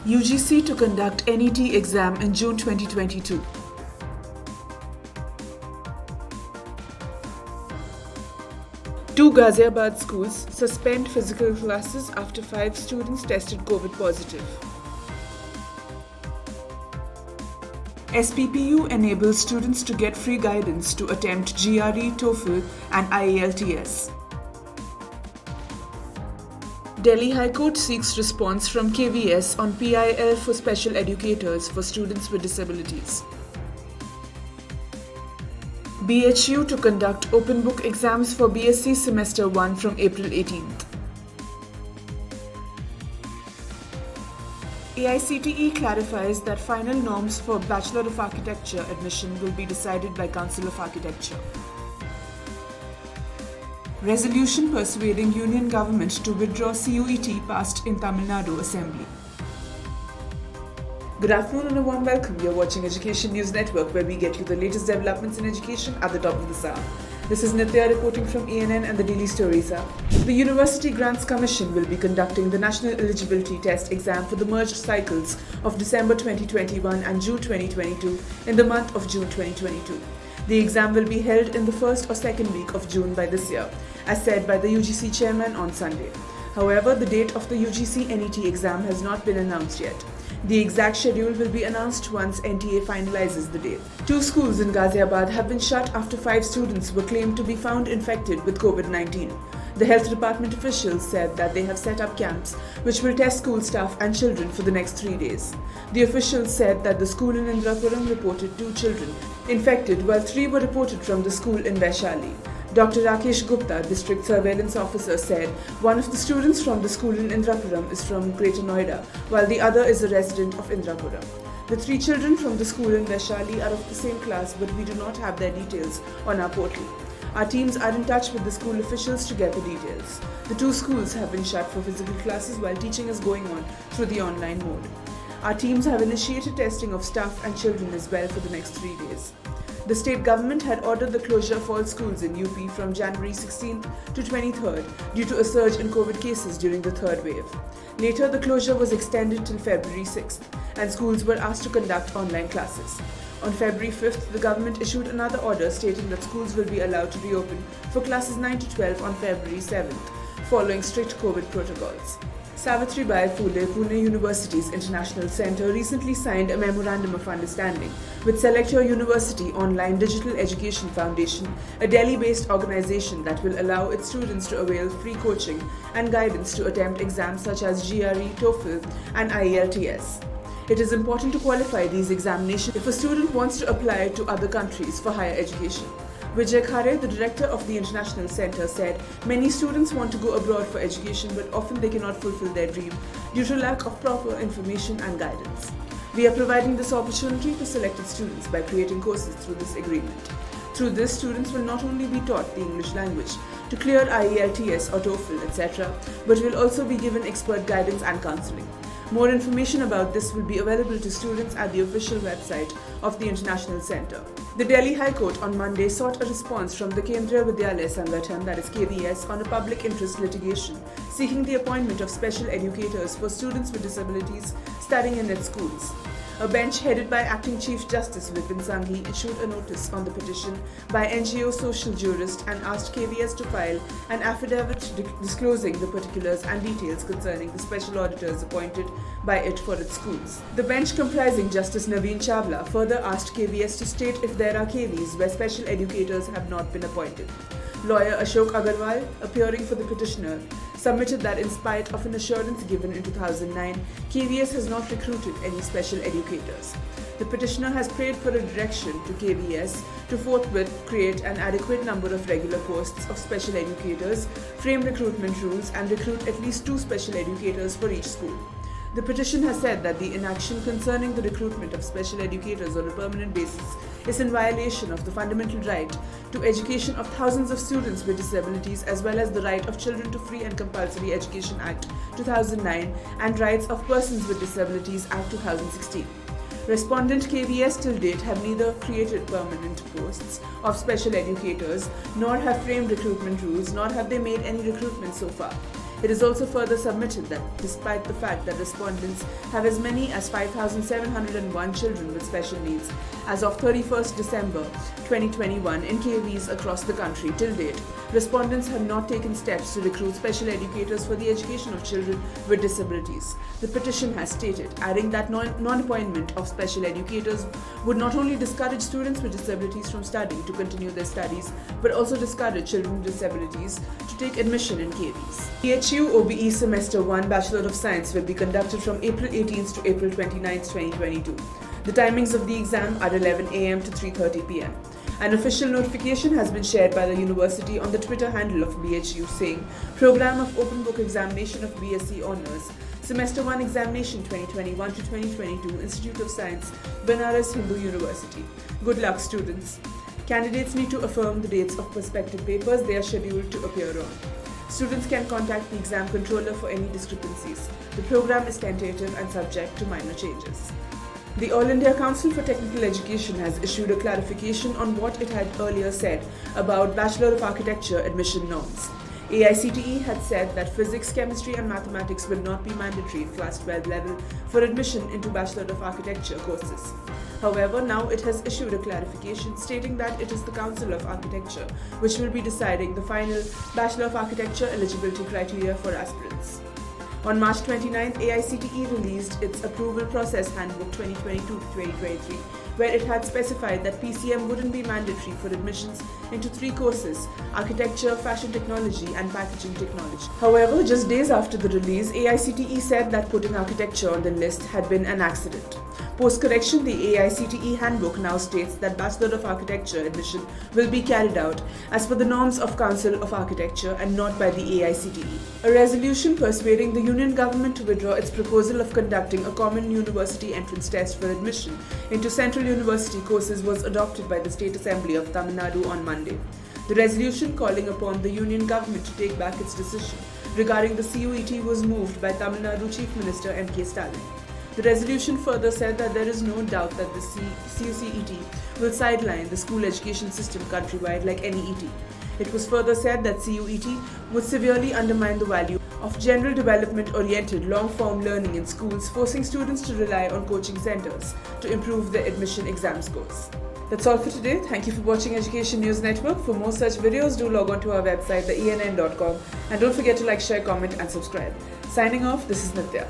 UGC to conduct NET exam in June 2022. Two Ghaziabad schools suspend physical classes after 5 students tested COVID positive. SPPU enables students to get free guidance to attempt GRE, TOEFL and IELTS. Delhi High Court seeks response from KVS on PIL for special educators for students with disabilities. BHU to conduct open book exams for BSc Semester 1 from April 18th. AICTE clarifies that final norms for Bachelor of Architecture admission will be decided by Council of Architecture. Resolution persuading Union Government to withdraw CUET passed in Tamil Nadu Assembly. Good afternoon and a warm welcome. You're watching Education News Network, where we get you the latest developments in education at the top of the hour. This is Nitya reporting from ENN and the Daily Stories app. The University Grants Commission will be conducting the National Eligibility Test exam for the merged cycles of December 2021 and June 2022 in the month of June 2022. The exam will be held in the first or second week of June by this year, as said by the UGC chairman on Sunday. However, the date of the UGC NET exam has not been announced yet. The exact schedule will be announced once NTA finalizes the date. 2 schools in Ghaziabad have been shut after 5 students were claimed to be found infected with COVID-19. The health department officials said that they have set up camps which will test school staff and children for the next 3 days. The officials said that the school in Indrapuram reported 2 children infected, while 3 were reported from the school in Vaishali. Dr. Rakesh Gupta, District Surveillance Officer, said one of the students from the school in Indrapuram is from Greater Noida, while the other is a resident of Indrapuram. The 3 children from the school in Vaishali are of the same class, but we do not have their details on our portal. Our teams are in touch with the school officials to get the details. The 2 schools have been shut for physical classes while teaching is going on through the online mode. Our teams have initiated testing of staff and children as well for the next 3 days. The state government had ordered the closure of all schools in UP from January 16th to 23rd due to a surge in COVID cases during the 3rd wave. Later, the closure was extended till February 6th, and schools were asked to conduct online classes. On February 5th, the government issued another order stating that schools will be allowed to reopen for classes 9 to 12 on February 7th, following strict COVID protocols. Savitribai, Phule, Pune University's International Center recently signed a memorandum of understanding with Select Your University Online Digital Education Foundation, a Delhi-based organization that will allow its students to avail free coaching and guidance to attempt exams such as GRE, TOEFL and IELTS. It is important to qualify these examinations if a student wants to apply to other countries for higher education. Vijay Khare, the director of the International Center, said many students want to go abroad for education, but often they cannot fulfill their dream due to lack of proper information and guidance. We are providing this opportunity to selected students by creating courses through this agreement. Through this, students will not only be taught the English language to clear IELTS or TOEFL, etc., but will also be given expert guidance and counseling. More information about this will be available to students at the official website of the International Center. The Delhi High Court on Monday sought a response from the Kendriya Vidyalaya Sangathan, that is KVS, on a public interest litigation seeking the appointment of special educators for students with disabilities studying in its schools. A bench headed by Acting Chief Justice Vipin Sanghi issued a notice on the petition by NGO social jurist and asked KVS to file an affidavit disclosing the particulars and details concerning the special auditors appointed by it for its schools. The bench, comprising Justice Naveen Chawla, further asked KVS to state if there are KVs where special educators have not been appointed. Lawyer Ashok Agarwal, appearing for the petitioner, submitted that in spite of an assurance given in 2009, KVS has not recruited any special educators. The petitioner has prayed for a direction to KVS to forthwith create an adequate number of regular posts of special educators, frame recruitment rules, and recruit at least 2 special educators for each school. The petition has said that the inaction concerning the recruitment of special educators on a permanent basis is in violation of the fundamental right to education of thousands of students with disabilities, as well as the Right of Children to Free and Compulsory Education Act 2009 and Rights of Persons with Disabilities Act 2016. Respondent KVS till date have neither created permanent posts of special educators, nor have framed recruitment rules, nor have they made any recruitment so far. It is also further submitted that despite the fact that respondents have as many as 5,701 children with special needs as of 31st December 2021 in KVs across the country till date, respondents have not taken steps to recruit special educators for the education of children with disabilities. The petition has stated, adding that non-appointment of special educators would not only discourage students with disabilities from studying to continue their studies, but also discourage children with disabilities to take admission in KVs. PHU OBE Semester 1 Bachelor of Science will be conducted from April 18th to April 29th, 2022. The timings of the exam are 11 a.m. to 3:30 p.m. An official notification has been shared by the university on the Twitter handle of BHU saying, Program of Open Book Examination of BSc Honours, Semester 1 Examination 2021 to 2022, Institute of Science, Banaras Hindu University. Good luck, students. Candidates need to affirm the dates of prospective papers they are scheduled to appear on. Students can contact the exam controller for any discrepancies. The program is tentative and subject to minor changes. The All India Council for Technical Education has issued a clarification on what it had earlier said about Bachelor of Architecture admission norms. AICTE had said that physics, chemistry and mathematics will not be mandatory in class 12 level for admission into Bachelor of Architecture courses. However, now it has issued a clarification stating that it is the Council of Architecture which will be deciding the final Bachelor of Architecture eligibility criteria for aspirants. On March 29th, AICTE released its Approval Process Handbook 2022-2023, where it had specified that PCM wouldn't be mandatory for admissions into 3 courses: Architecture, Fashion Technology and Packaging Technology. However, just days after the release, AICTE said that putting architecture on the list had been an accident. Post-correction, the AICTE handbook now states that Bachelor of Architecture admission will be carried out as per the norms of Council of Architecture and not by the AICTE. A resolution persuading the Union government to withdraw its proposal of conducting a common university entrance test for admission into Central University courses was adopted by the State Assembly of Tamil Nadu on Monday. The resolution calling upon the Union government to take back its decision regarding the CUET was moved by Tamil Nadu Chief Minister M.K. Stalin. The resolution further said that there is no doubt that the CUET will sideline the school education system countrywide like any ET. It was further said that CUET would severely undermine the value of general development-oriented long-form learning in schools, forcing students to rely on coaching centers to improve their admission exam scores. That's all for today. Thank you for watching Education News Network. For more such videos, do log on to our website, theenn.com, and don't forget to like, share, comment and subscribe. Signing off, this is Nitya.